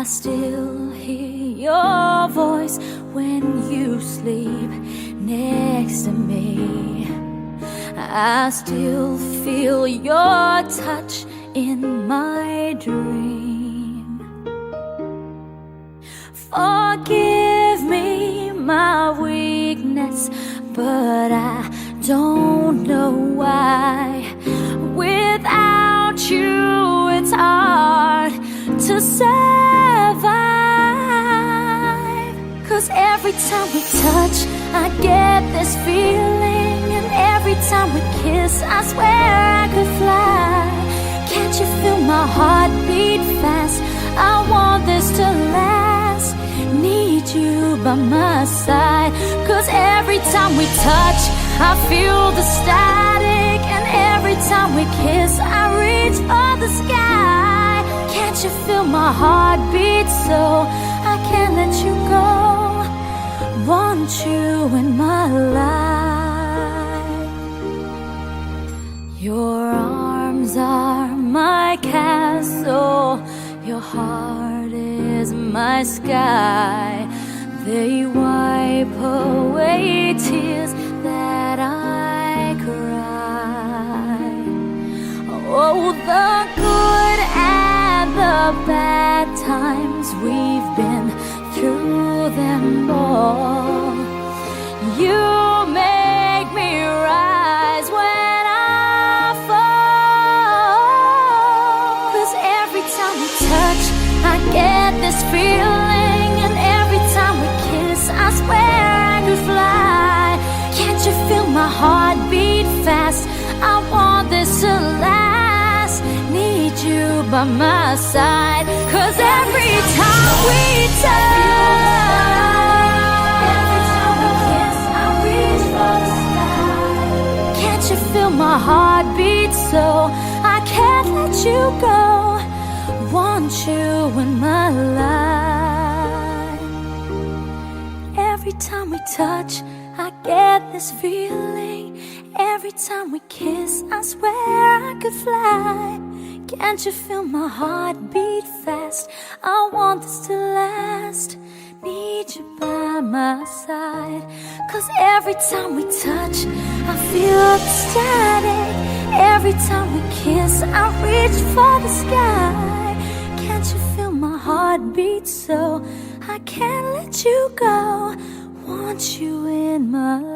I still hear your voice when you sleep next to me. I still feel your touch in my dream. Forgive me my weakness, but I don't know why. Without you, it's hard to survive. 'Cause every time we touch, I get this feeling. And every time we kiss, I swear I could fly. Can't you feel my heart beat fast? I want this to last. Need you by my side. 'Cause every time we touch, I feel the static. And every time we kiss, I reach for the sky. Can't you feel my heart beat so I can't let you go? Want you in my life. Your arms are my castle. Your heart is my sky. They wipe away tears that I cry. Oh, the good and the bad times, we've been through them all. You make me rise when I fall. 'Cause every time we touch, I get this feeling. And every time we kiss, I swear I could fly. Can't you feel my heart beat fast? I want this to last. Need you by my side. 'Cause every time we touch, every time we kiss, I reach for the sky. Can't you feel my heart beat so I can't let you go? Want you in my life. Every time we touch, I get this feeling. Every time we kiss, I swear I could fly. Can't you feel my heart beat fast? I want this to last. Need you by my side. 'Cause every time we touch, I feel the static. Every time we kiss, I reach for the sky. Can't you feel my heart beat so I can't let you go? Want you in my life.